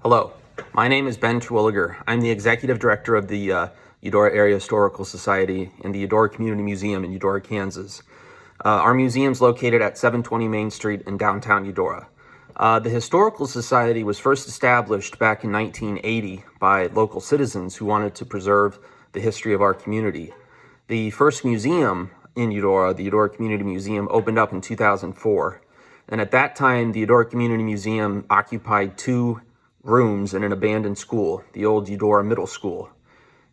Hello, my name is Ben Terwilliger. I'm the Executive Director of the Eudora Area Historical Society and the Eudora Community Museum in Eudora, Kansas. Our museum is located at 720 Main Street in downtown Eudora. The Historical Society was first established back in 1980 by local citizens who wanted to preserve the history of our community. The first museum in Eudora, the Eudora Community Museum, opened up in 2004. And at that time, the Eudora Community Museum occupied two rooms in an abandoned school, the old Eudora Middle School.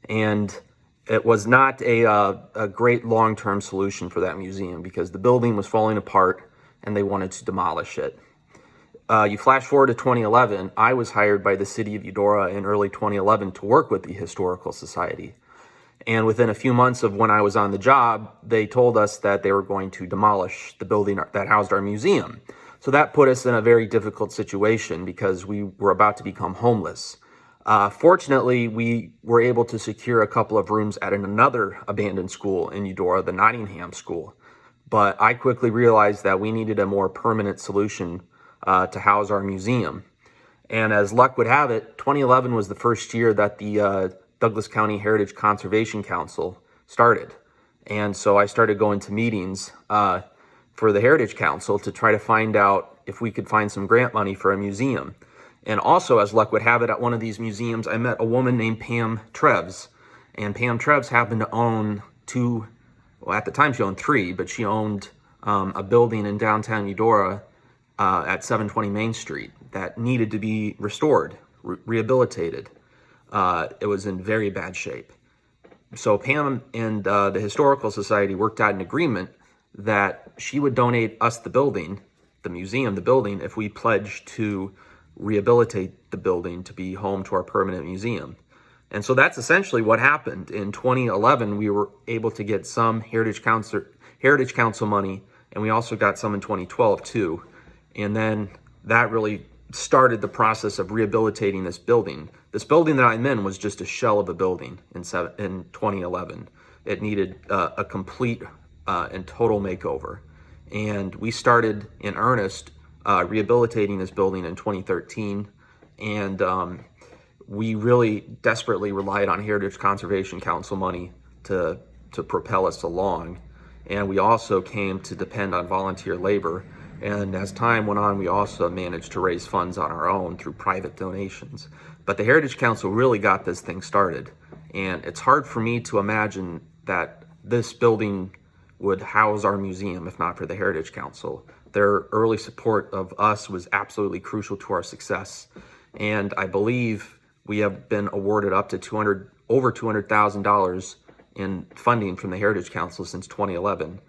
And it was not a great long-term solution for that museum because the building was falling apart and they wanted to demolish it. You flash forward to 2011, I was hired by the city of Eudora in early 2011 to work with the Historical Society. And within a few months of when I was on the job, they told us that they were going to demolish the building that housed our museum. So that put us in a very difficult situation because we were about to become homeless. Fortunately, we were able to secure a couple of rooms at another abandoned school in Eudora, the Nottingham School. But I quickly realized that we needed a more permanent solution to house our museum. And as luck would have it, 2011 was the first year that the Douglas County Heritage Conservation Council started. And so I started going to meetings for the Heritage Council to try to find out if we could find some grant money for a museum. And also, as luck would have it, at one of these museums, I met a woman named Pam Trebs. And Pam Trebs happened to own at the time she owned three, but she owned a building in downtown Eudora at 720 Main Street that needed to be restored, rehabilitated. It was in very bad shape. So Pam and the Historical Society worked out an agreement that she would donate us the building, the museum, the building, if we pledged to rehabilitate the building to be home to our permanent museum. And so that's essentially what happened. In 2011, we were able to get some Heritage Council money, and we also got some in 2012 too. And then that really started the process of rehabilitating this building. This building that I'm in was just a shell of a building in 2011. It needed a complete and total makeover. And we started in earnest rehabilitating this building in 2013. And we really desperately relied on Heritage Conservation Council money to propel us along. And we also came to depend on volunteer labor. And as time went on, we also managed to raise funds on our own through private donations. But the Heritage Council really got this thing started. And it's hard for me to imagine that this building would house our museum if not for the Heritage Council. Their early support of us was absolutely crucial to our success. And I believe we have been awarded up to over $200,000 in funding from the Heritage Council since 2011.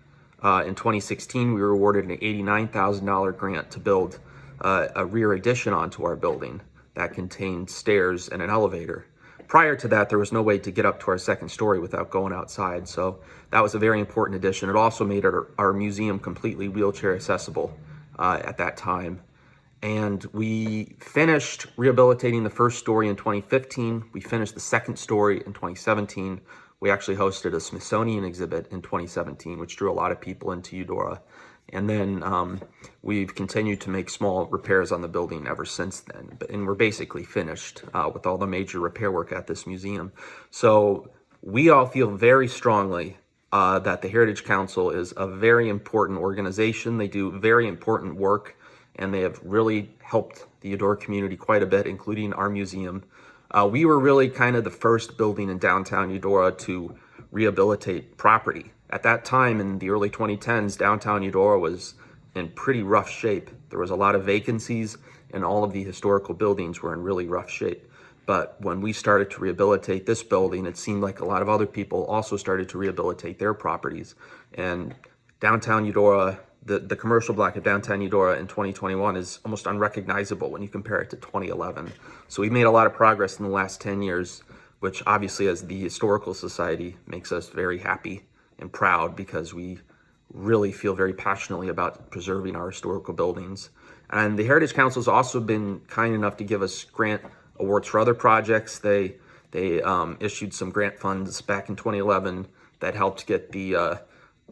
In 2016, we were awarded an $89,000 grant to build a rear addition onto our building that contained stairs and an elevator. Prior to that, there was no way to get up to our second story without going outside, so that was a very important addition. It also made our museum completely wheelchair accessible at that time. And we finished rehabilitating the first story in 2015. We finished the second story in 2017. We actually hosted a Smithsonian exhibit in 2017, which drew a lot of people into Eudora. And then we've continued to make small repairs on the building ever since then. And we're basically finished with all the major repair work at this museum. So we all feel very strongly that the Heritage Council is a very important organization. They do very important work, and they have really helped the Eudora community quite a bit, including our museum. We were really kind of the first building in downtown Eudora to rehabilitate property. At that time, in the early 2010s, downtown Eudora was in pretty rough shape. There was a lot of vacancies, and all of the historical buildings were in really rough shape. But when we started to rehabilitate this building, it seemed like a lot of other people also started to rehabilitate their properties. And downtown Eudora, the commercial block of downtown Eudora in 2021 is almost unrecognizable when you compare it to 2011. So we've made a lot of progress in the last 10 years, which obviously as the Historical Society makes us very happy and proud because we really feel very passionately about preserving our historical buildings. And the Heritage Council has also been kind enough to give us grant awards for other projects. They issued some grant funds back in 2011 that helped get the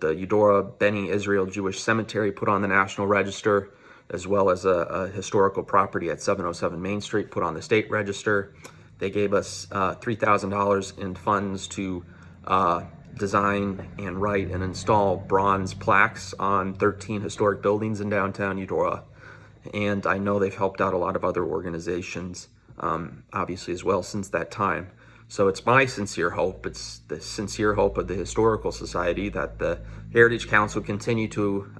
Eudora Beni Israel Jewish Cemetery put on the National Register. as well as a historical property at 707 Main Street put on the state register. They gave us $3,000 in funds to design and write and install bronze plaques on 13 historic buildings in downtown Eudora. And I know they've helped out a lot of other organizations, obviously, as well since that time. So it's my sincere hope, it's the sincere hope of the Historical Society, that the Heritage Council continue to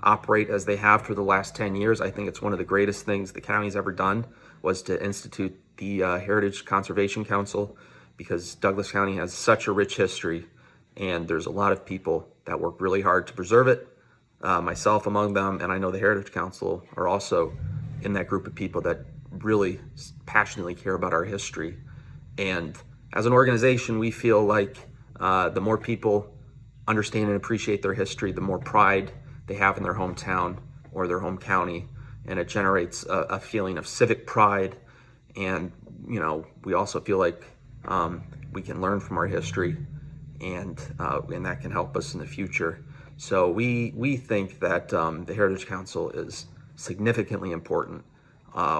operate as they have for the last 10 years. I think it's one of the greatest things the county's ever done, was to institute the Heritage Conservation Council, because Douglas County has such a rich history, and there's a lot of people that work really hard to preserve it, myself among them, and I know the Heritage Council are also in that group of people that really passionately care about our history. And as an organization, we feel like the more people understand and appreciate their history, the more pride they have in their hometown or their home county, and it generates a feeling of civic pride. And we also feel like we can learn from our history, and that can help us in the future. So we think that the Heritage Council is significantly important.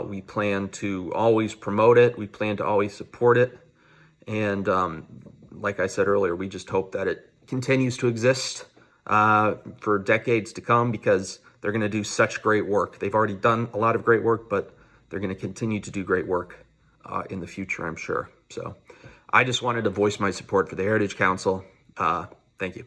We plan to always promote it. We plan to always support it. And like I said earlier, we just hope that it continues to exist for decades to come, because they're going to do such great work. They've already done a lot of great work, but they're going to continue to do great work in the future, I'm sure. So I just wanted to voice my support for the Heritage Council. Thank you.